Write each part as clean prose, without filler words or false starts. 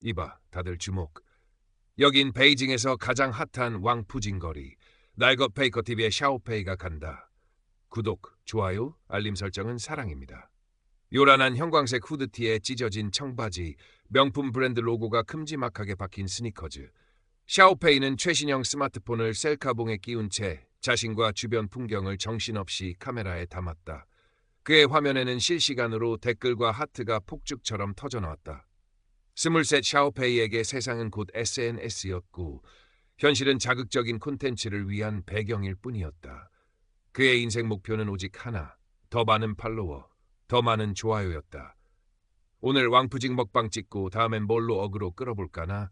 이봐, 다들 주목. 여긴 베이징에서 가장 핫한 왕푸진 거리. 날것 베이커 TV의 샤오페이가 간다. 구독, 좋아요, 알림 설정은 사랑입니다. 요란한 형광색 후드티에 찢어진 청바지, 명품 브랜드 로고가 큼지막하게 박힌 스니커즈. 샤오페이는 최신형 스마트폰을 셀카봉에 끼운 채 자신과 주변 풍경을 정신없이 카메라에 담았다. 그의 화면에는 실시간으로 댓글과 하트가 폭죽처럼 터져나왔다. 스물셋 샤오페이에게 세상은 곧 SNS였고 현실은 자극적인 콘텐츠를 위한 배경일 뿐이었다. 그의 인생 목표는 오직 하나, 더 많은 팔로워, 더 많은 좋아요였다. 오늘 왕푸징 먹방 찍고 다음엔 뭘로 어그로 끌어볼까나?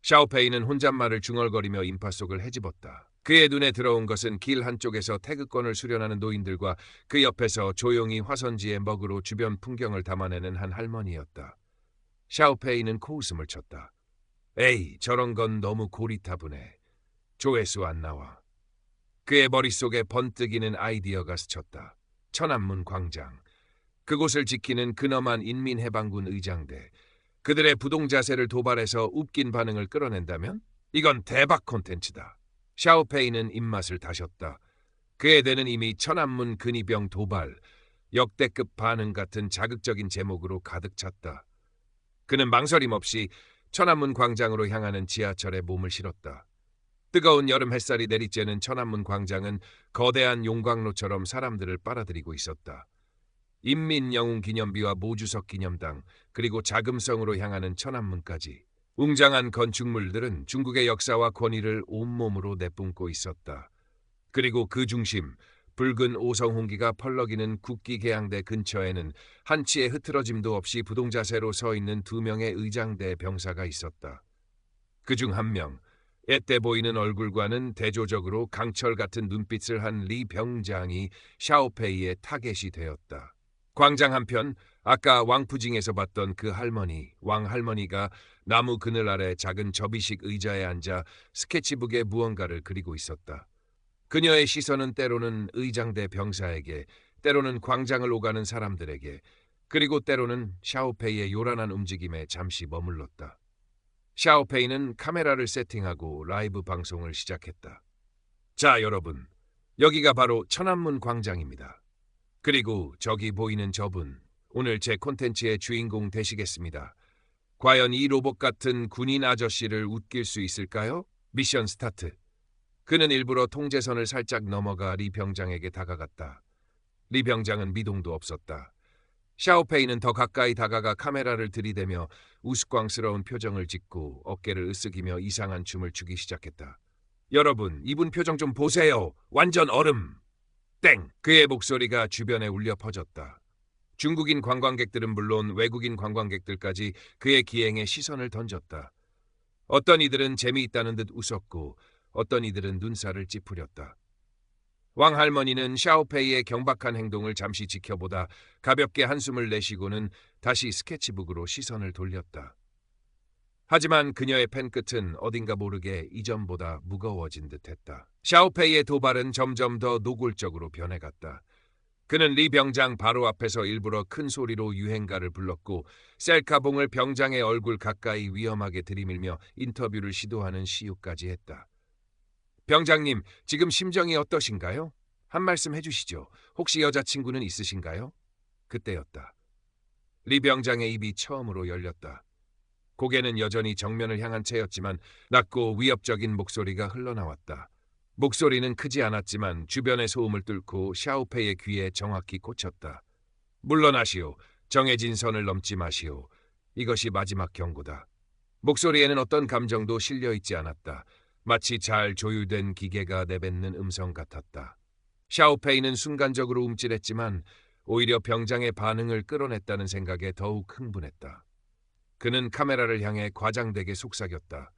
샤오페이는 혼잣말을 중얼거리며 인파 속을 헤집었다. 그의 눈에 들어온 것은 길 한쪽에서 태그권을 수련하는 노인들과 그 옆에서 조용히 화선지에 먹으로 주변 풍경을 담아내는 한 할머니였다. 샤오페이는 코웃음을 쳤다. 에이, 저런 건 너무 고리타분해. 조회수 안 나와. 그의 머릿속에 번뜩이는 아이디어가 스쳤다. 천안문 광장. 그곳을 지키는 근엄한 인민해방군 의장대. 그들의 부동자세를 도발해서 웃긴 반응을 끌어낸다면? 이건 대박 콘텐츠다. 샤오페이는 입맛을 다셨다. 그의 뇌는 이미 천안문 근위병 도발, 역대급 반응 같은 자극적인 제목으로 가득 찼다. 그는 망설임 없이 천안문 광장으로 향하는 지하철에 몸을 실었다. 뜨거운 여름 햇살이 내리쬐는 천안문 광장은 거대한 용광로처럼 사람들을 빨아들이고 있었다. 인민영웅기념비와 모주석 기념당, 그리고 자금성으로 향하는 천안문까지. 웅장한 건축물들은 중국의 역사와 권위를 온몸으로 내뿜고 있었다. 그리고 그 중심, 붉은 오성홍기가 펄럭이는 국기개양대 근처에는 한치의 흐트러짐도 없이 부동자세로 서 있는 2명의 의장대 병사가 있었다. 그중 한 명, 앳돼 보이는 얼굴과는 대조적으로 강철 같은 눈빛을 한 리 병장이 샤오페이의 타겟이 되었다. 광장 한편, 아까 왕푸징에서 봤던 그 할머니, 왕할머니가 나무 그늘 아래 작은 접이식 의자에 앉아 스케치북에 무언가를 그리고 있었다. 그녀의 시선은 때로는 의장대 병사에게, 때로는 광장을 오가는 사람들에게, 그리고 때로는 샤오페이의 요란한 움직임에 잠시 머물렀다. 샤오페이는 카메라를 세팅하고 라이브 방송을 시작했다. 자, 여러분, 여기가 바로 천안문 광장입니다. 그리고 저기 보이는 저분, 오늘 제 콘텐츠의 주인공 되시겠습니다. 과연 이 로봇 같은 군인 아저씨를 웃길 수 있을까요? 미션 스타트. 그는 일부러 통제선을 살짝 넘어가 리 병장에게 다가갔다. 리 병장은 미동도 없었다. 샤오페이는 더 가까이 다가가 카메라를 들이대며 우스꽝스러운 표정을 짓고 어깨를 으쓱이며 이상한 춤을 추기 시작했다. 여러분, 이분 표정 좀 보세요. 완전 얼음. 땡! 그의 목소리가 주변에 울려 퍼졌다. 중국인 관광객들은 물론 외국인 관광객들까지 그의 기행에 시선을 던졌다. 어떤 이들은 재미있다는 듯 웃었고 어떤 이들은 눈살을 찌푸렸다. 왕할머니는 샤오페이의 경박한 행동을 잠시 지켜보다 가볍게 한숨을 내쉬고는 다시 스케치북으로 시선을 돌렸다. 하지만 그녀의 펜끝은 어딘가 모르게 이전보다 무거워진 듯했다. 샤오페이의 도발은 점점 더 노골적으로 변해갔다. 그는 리 병장 바로 앞에서 일부러 큰 소리로 유행가를 불렀고 셀카봉을 병장의 얼굴 가까이 위험하게 들이밀며 인터뷰를 시도하는 시유까지 했다. 병장님, 지금 심정이 어떠신가요? 한 말씀 해주시죠. 혹시 여자친구는 있으신가요? 그때였다. 리 병장의 입이 처음으로 열렸다. 고개는 여전히 정면을 향한 채였지만 낮고 위협적인 목소리가 흘러나왔다. 목소리는 크지 않았지만 주변의 소음을 뚫고 샤오페이의 귀에 정확히 꽂혔다. 물러나시오. 정해진 선을 넘지 마시오. 이것이 마지막 경고다. 목소리에는 어떤 감정도 실려있지 않았다. 마치 잘 조율된 기계가 내뱉는 음성 같았다. 샤오페이는 순간적으로 움찔했지만 오히려 병장의 반응을 끌어냈다는 생각에 더욱 흥분했다. 그는 카메라를 향해 과장되게 속삭였다.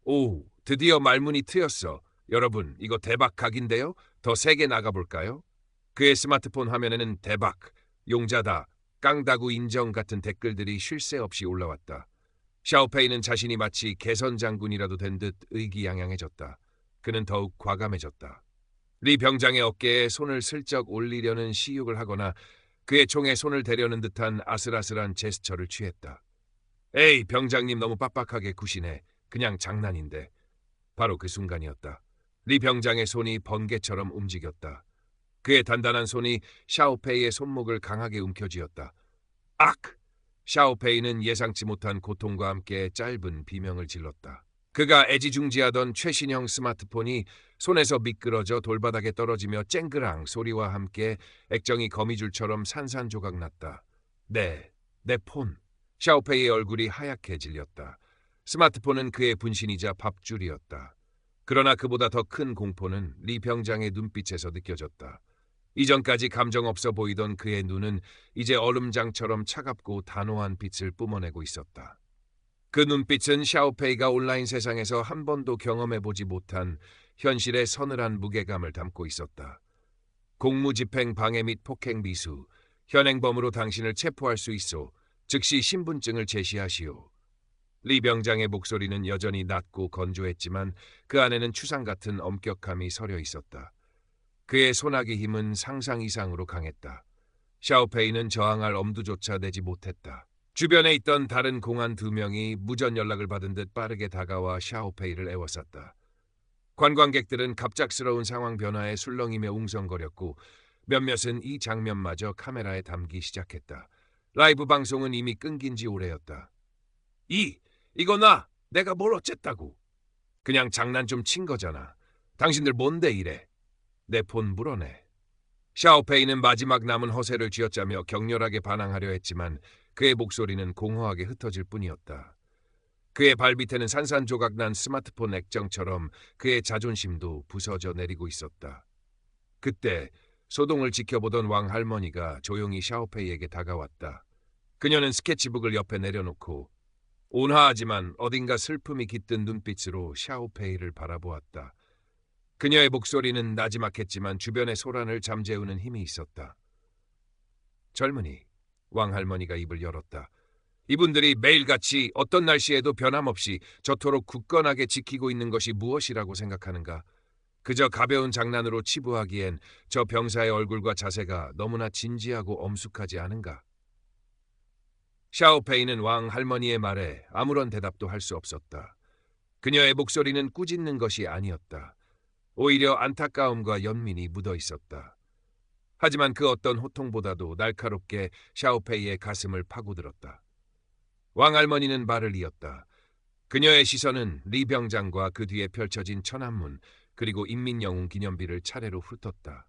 오, 드디어 말문이 트였어. 여러분, 이거 대박 각인데요? 더 세게 나가볼까요? 그의 스마트폰 화면에는 대박, 용자다, 깡다구 인정 같은 댓글들이 쉴 새 없이 올라왔다. 샤오페이는 자신이 마치 개선 장군이라도 된 듯 의기양양해졌다. 그는 더욱 과감해졌다. 리 병장의 어깨에 손을 슬쩍 올리려는 시육을 하거나 그의 총에 손을 대려는 듯한 아슬아슬한 제스처를 취했다. 에이, 병장님 너무 빡빡하게 구시네. 그냥 장난인데. 바로 그 순간이었다. 리 병장의 손이 번개처럼 움직였다. 그의 단단한 손이 샤오페이의 손목을 강하게 움켜쥐었다. 악! 샤오페이는 예상치 못한 고통과 함께 짧은 비명을 질렀다. 그가 애지중지하던 최신형 스마트폰이 손에서 미끄러져 돌바닥에 떨어지며 쨍그랑 소리와 함께 액정이 거미줄처럼 산산조각 났다. 내 폰. 샤오페이의 얼굴이 하얗게 질렸다. 스마트폰은 그의 분신이자 밥줄이었다. 그러나 그보다 더 큰 공포는 리 병장의 눈빛에서 느껴졌다. 이전까지 감정 없어 보이던 그의 눈은 이제 얼음장처럼 차갑고 단호한 빛을 뿜어내고 있었다. 그 눈빛은 샤오페이가 온라인 세상에서 한 번도 경험해보지 못한 현실의 서늘한 무게감을 담고 있었다. 공무집행 방해 및 폭행 미수, 현행범으로 당신을 체포할 수 있어 즉시 신분증을 제시하시오. 리 병장의 목소리는 여전히 낮고 건조했지만 그 안에는 추상 같은 엄격함이 서려 있었다. 그의 소나기 힘은 상상 이상으로 강했다. 샤오페이는 저항할 엄두조차 내지 못했다. 주변에 있던 다른 공안 2명이 무전 연락을 받은 듯 빠르게 다가와 샤오페이를 에워쌌다. 관광객들은 갑작스러운 상황 변화에 술렁이며 웅성거렸고 몇몇은 이 장면마저 카메라에 담기 시작했다. 라이브 방송은 이미 끊긴 지 오래였다. 이거 내가 뭘 어쨌다고. 그냥 장난 좀 친 거잖아. 당신들 뭔데 이래. 내 폰 물어내. 샤오페이는 마지막 남은 허세를 쥐어짜며 격렬하게 반항하려 했지만 그의 목소리는 공허하게 흩어질 뿐이었다. 그의 발밑에는 산산조각 난 스마트폰 액정처럼 그의 자존심도 부서져 내리고 있었다. 그때 소동을 지켜보던 왕 할머니가 조용히 샤오페이에게 다가왔다. 그녀는 스케치북을 옆에 내려놓고 온화하지만 어딘가 슬픔이 깃든 눈빛으로 샤오페이를 바라보았다. 그녀의 목소리는 나지막했지만 주변의 소란을 잠재우는 힘이 있었다. 젊은이, 왕할머니가 입을 열었다. 이분들이 매일같이 어떤 날씨에도 변함없이 저토록 굳건하게 지키고 있는 것이 무엇이라고 생각하는가? 그저 가벼운 장난으로 치부하기엔 저 병사의 얼굴과 자세가 너무나 진지하고 엄숙하지 않은가? 샤오페이는 왕할머니의 말에 아무런 대답도 할 수 없었다. 그녀의 목소리는 꾸짖는 것이 아니었다. 오히려 안타까움과 연민이 묻어 있었다. 하지만 그 어떤 호통보다도 날카롭게 샤오페이의 가슴을 파고들었다. 왕할머니는 말을 이었다. 그녀의 시선은 리 병장과 그 뒤에 펼쳐진 천안문 그리고 인민영웅 기념비를 차례로 훑었다.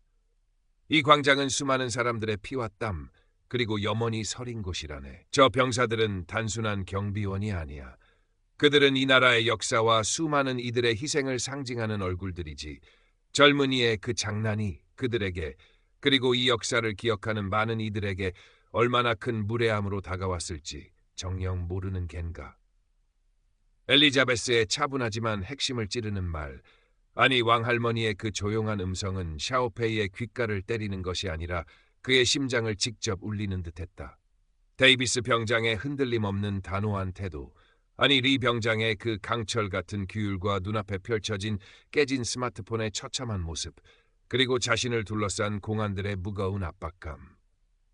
이 광장은 수많은 사람들의 피와 땀 그리고 염원이 서린 곳이라네. 저 병사들은 단순한 경비원이 아니야. 그들은 이 나라의 역사와 수많은 이들의 희생을 상징하는 얼굴들이지. 젊은이의 그 장난이 그들에게 그리고 이 역사를 기억하는 많은 이들에게 얼마나 큰 무례함으로 다가왔을지 정녕 모르는 겐가. 엘리자베스의 차분하지만 핵심을 찌르는 말, 아니 왕할머니의 그 조용한 음성은 샤오페이의 귓가를 때리는 것이 아니라 그의 심장을 직접 울리는 듯했다. 데이비스 병장의 흔들림 없는 단호한 태도, 아니 리 병장의 그 강철 같은 규율과 눈앞에 펼쳐진 깨진 스마트폰의 처참한 모습, 그리고 자신을 둘러싼 공안들의 무거운 압박감.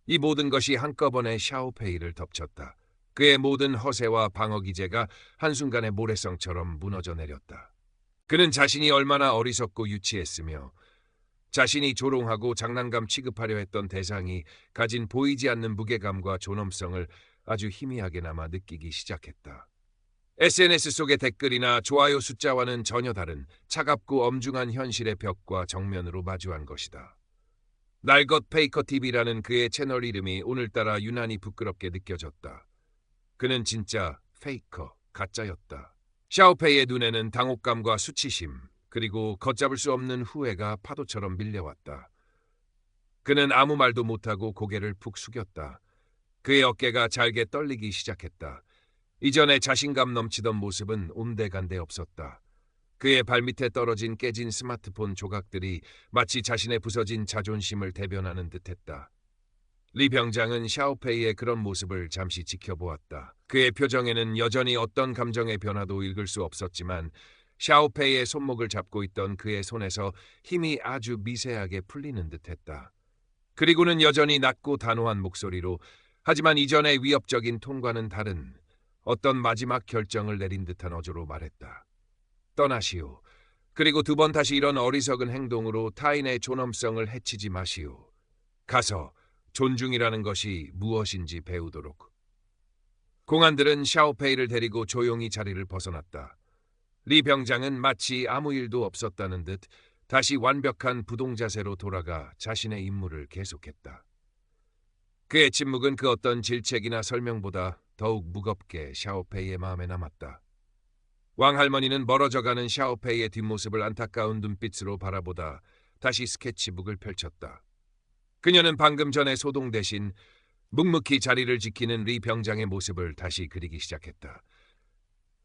이 모든 것이 한꺼번에 샤오페이를 덮쳤다. 그의 모든 허세와 방어 기제가 한순간에 모래성처럼 무너져 내렸다. 그는 자신이 얼마나 어리석고 유치했으며 자신이 조롱하고 장난감 취급하려 했던 대상이 가진 보이지 않는 무게감과 존엄성을 아주 희미하게나마 느끼기 시작했다. SNS 속의 댓글이나 좋아요 숫자와는 전혀 다른 차갑고 엄중한 현실의 벽과 정면으로 마주한 것이다. 날것 페이커 TV라는 그의 채널 이름이 오늘따라 유난히 부끄럽게 느껴졌다. 그는 진짜 페이커, 가짜였다. 샤오페이의 눈에는 당혹감과 수치심, 그리고 걷잡을 수 없는 후회가 파도처럼 밀려왔다. 그는 아무 말도 못하고 고개를 푹 숙였다. 그의 어깨가 잘게 떨리기 시작했다. 이전에 자신감 넘치던 모습은 온데간데 없었다. 그의 발밑에 떨어진 깨진 스마트폰 조각들이 마치 자신의 부서진 자존심을 대변하는 듯했다. 리 병장은 샤오페이의 그런 모습을 잠시 지켜보았다. 그의 표정에는 여전히 어떤 감정의 변화도 읽을 수 없었지만 샤오페이의 손목을 잡고 있던 그의 손에서 힘이 아주 미세하게 풀리는 듯했다. 그리고는 여전히 낮고 단호한 목소리로, 하지만 이전의 위협적인 톤과는 다른 어떤 마지막 결정을 내린 듯한 어조로 말했다. 떠나시오. 그리고 두 번 다시 이런 어리석은 행동으로 타인의 존엄성을 해치지 마시오. 가서 존중이라는 것이 무엇인지 배우도록. 공안들은 샤오페이를 데리고 조용히 자리를 벗어났다. 리 병장은 마치 아무 일도 없었다는 듯 다시 완벽한 부동 자세로 돌아가 자신의 임무를 계속했다. 그의 침묵은 그 어떤 질책이나 설명보다 더욱 무겁게 샤오페이의 마음에 남았다. 왕할머니는 멀어져가는 샤오페이의 뒷모습을 안타까운 눈빛으로 바라보다 다시 스케치북을 펼쳤다. 그녀는 방금 전에 소동 대신 묵묵히 자리를 지키는 리 병장의 모습을 다시 그리기 시작했다.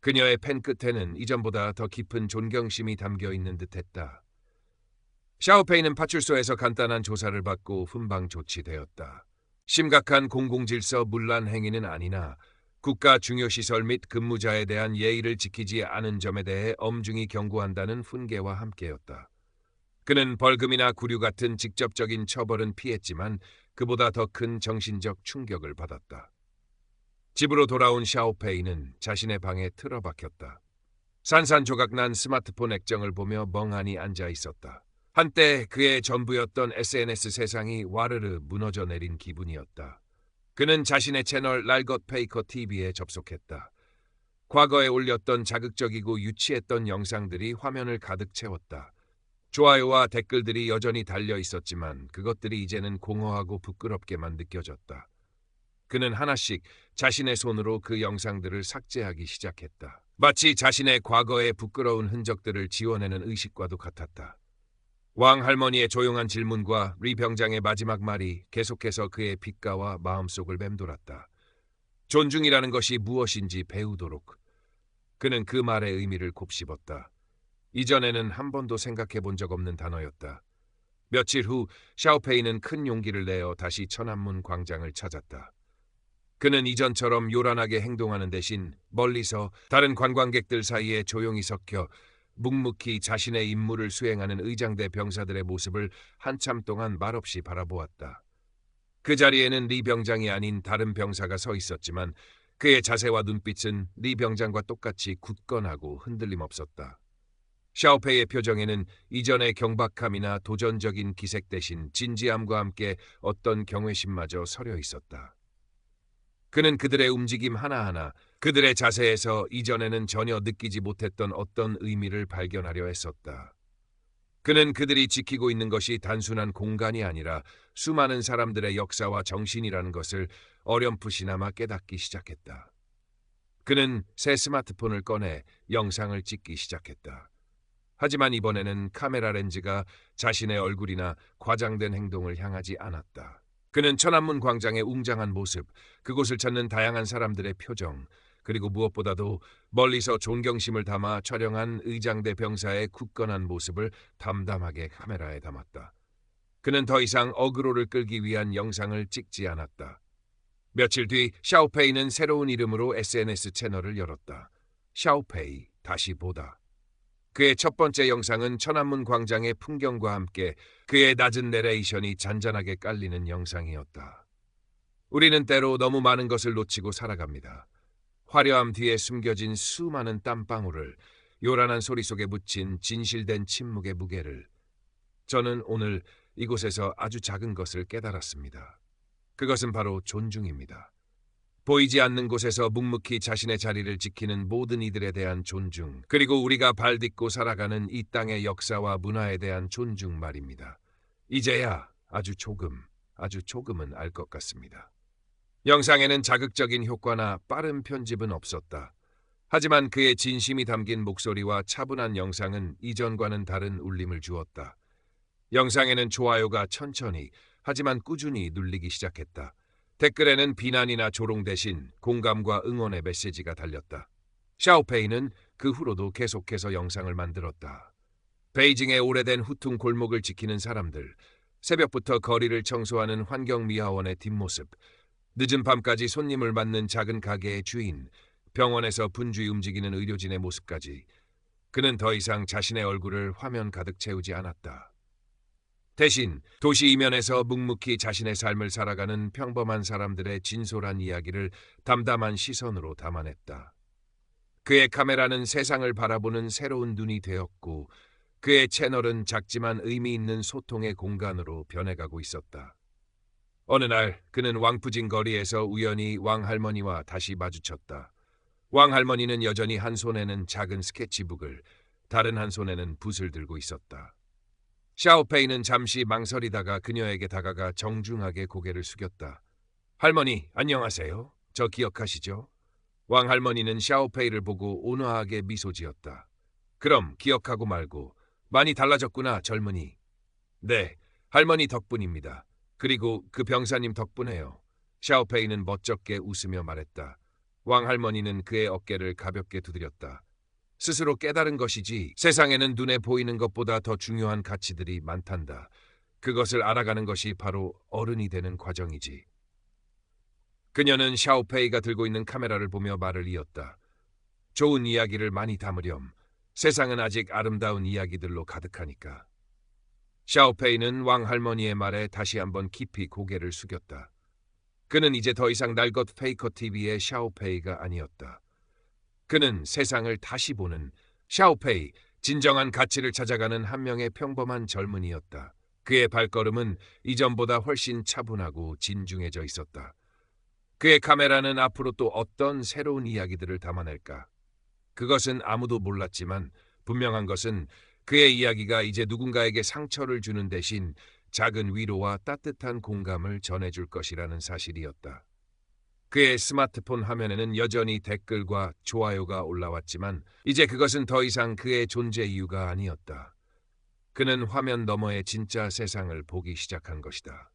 그녀의 펜 끝에는 이전보다 더 깊은 존경심이 담겨 있는 듯했다. 샤오페이는 파출소에서 간단한 조사를 받고 훈방 조치되었다. 심각한 공공질서 문란 행위는 아니나 국가 중요시설 및 근무자에 대한 예의를 지키지 않은 점에 대해 엄중히 경고한다는 훈계와 함께였다. 그는 벌금이나 구류 같은 직접적인 처벌은 피했지만 그보다 더 큰 정신적 충격을 받았다. 집으로 돌아온 샤오페이는 자신의 방에 틀어박혔다. 산산조각난 스마트폰 액정을 보며 멍하니 앉아 있었다. 한때 그의 전부였던 SNS 세상이 와르르 무너져 내린 기분이었다. 그는 자신의 채널 랄것 페이커 TV에 접속했다. 과거에 올렸던 자극적이고 유치했던 영상들이 화면을 가득 채웠다. 좋아요와 댓글들이 여전히 달려 있었지만 그것들이 이제는 공허하고 부끄럽게만 느껴졌다. 그는 하나씩 자신의 손으로 그 영상들을 삭제하기 시작했다. 마치 자신의 과거의 부끄러운 흔적들을 지워내는 의식과도 같았다. 왕 할머니의 조용한 질문과 리 병장의 마지막 말이 계속해서 그의 귓가와 마음속을 맴돌았다. 존중이라는 것이 무엇인지 배우도록. 그는 그 말의 의미를 곱씹었다. 이전에는 한 번도 생각해 본 적 없는 단어였다. 며칠 후 샤오페이는 큰 용기를 내어 다시 천안문 광장을 찾았다. 그는 이전처럼 요란하게 행동하는 대신 멀리서 다른 관광객들 사이에 조용히 섞여 묵묵히 자신의 임무를 수행하는 의장대 병사들의 모습을 한참 동안 말없이 바라보았다. 그 자리에는 리 병장이 아닌 다른 병사가 서 있었지만 그의 자세와 눈빛은 리 병장과 똑같이 굳건하고 흔들림 없었다. 샤오페이의 표정에는 이전의 경박함이나 도전적인 기색 대신 진지함과 함께 어떤 경외심마저 서려 있었다. 그는 그들의 움직임 하나하나, 그들의 자세에서 이전에는 전혀 느끼지 못했던 어떤 의미를 발견하려 했었다. 그는 그들이 지키고 있는 것이 단순한 공간이 아니라 수많은 사람들의 역사와 정신이라는 것을 어렴풋이나마 깨닫기 시작했다. 그는 새 스마트폰을 꺼내 영상을 찍기 시작했다. 하지만 이번에는 카메라 렌즈가 자신의 얼굴이나 과장된 행동을 향하지 않았다. 그는 천안문 광장의 웅장한 모습, 그곳을 찾는 다양한 사람들의 표정, 그리고 무엇보다도 멀리서 존경심을 담아 촬영한 의장대 병사의 굳건한 모습을 담담하게 카메라에 담았다. 그는 더 이상 어그로를 끌기 위한 영상을 찍지 않았다. 며칠 뒤 샤오페이는 새로운 이름으로 SNS 채널을 열었다. 샤오페이 다시 보다. 그의 첫 번째 영상은 천안문 광장의 풍경과 함께 그의 낮은 내레이션이 잔잔하게 깔리는 영상이었다. 우리는 때로 너무 많은 것을 놓치고 살아갑니다. 화려함 뒤에 숨겨진 수많은 땀방울을, 요란한 소리 속에 묻힌 진실된 침묵의 무게를. 저는 오늘 이곳에서 아주 작은 것을 깨달았습니다. 그것은 바로 존중입니다. 보이지 않는 곳에서 묵묵히 자신의 자리를 지키는 모든 이들에 대한 존중, 그리고 우리가 발딛고 살아가는 이 땅의 역사와 문화에 대한 존중 말입니다. 이제야 아주 조금은 알 것 같습니다. 영상에는 자극적인 효과나 빠른 편집은 없었다. 하지만 그의 진심이 담긴 목소리와 차분한 영상은 이전과는 다른 울림을 주었다. 영상에는 좋아요가 천천히, 하지만 꾸준히 눌리기 시작했다. 댓글에는 비난이나 조롱 대신 공감과 응원의 메시지가 달렸다. 샤오페이는 그 후로도 계속해서 영상을 만들었다. 베이징의 오래된 후퉁 골목을 지키는 사람들, 새벽부터 거리를 청소하는 환경미화원의 뒷모습, 늦은 밤까지 손님을 맞는 작은 가게의 주인, 병원에서 분주히 움직이는 의료진의 모습까지. 그는 더 이상 자신의 얼굴을 화면 가득 채우지 않았다. 대신 도시 이면에서 묵묵히 자신의 삶을 살아가는 평범한 사람들의 진솔한 이야기를 담담한 시선으로 담아냈다. 그의 카메라는 세상을 바라보는 새로운 눈이 되었고 그의 채널은 작지만 의미 있는 소통의 공간으로 변해가고 있었다. 어느 날 그는 왕푸진 거리에서 우연히 왕할머니와 다시 마주쳤다. 왕할머니는 여전히 한 손에는 작은 스케치북을, 다른 한 손에는 붓을 들고 있었다. 샤오페이는 잠시 망설이다가 그녀에게 다가가 정중하게 고개를 숙였다. 할머니, 안녕하세요. 저 기억하시죠? 왕할머니는 샤오페이를 보고 온화하게 미소 지었다. 그럼 기억하고 말고 많이 달라졌구나, 젊은이. 네, 할머니 덕분입니다. 그리고 그 병사님 덕분에요. 샤오페이는 멋쩍게 웃으며 말했다. 왕할머니는 그의 어깨를 가볍게 두드렸다. 스스로 깨달은 것이지 세상에는 눈에 보이는 것보다 더 중요한 가치들이 많단다. 그것을 알아가는 것이 바로 어른이 되는 과정이지. 그녀는 샤오페이가 들고 있는 카메라를 보며 말을 이었다. 좋은 이야기를 많이 담으렴. 세상은 아직 아름다운 이야기들로 가득하니까. 샤오페이는 왕할머니의 말에 다시 한번 깊이 고개를 숙였다. 그는 이제 더 이상 날것 페이커 TV의 샤오페이가 아니었다. 그는 세상을 다시 보는 샤오페이, 진정한 가치를 찾아가는 한 명의 평범한 젊은이였다. 그의 발걸음은 이전보다 훨씬 차분하고 진중해져 있었다. 그의 카메라는 앞으로 또 어떤 새로운 이야기들을 담아낼까? 그것은 아무도 몰랐지만 분명한 것은 그의 이야기가 이제 누군가에게 상처를 주는 대신 작은 위로와 따뜻한 공감을 전해줄 것이라는 사실이었다. 그의 스마트폰 화면에는 여전히 댓글과 좋아요가 올라왔지만 이제 그것은 더 이상 그의 존재 이유가 아니었다. 그는 화면 너머의 진짜 세상을 보기 시작한 것이다.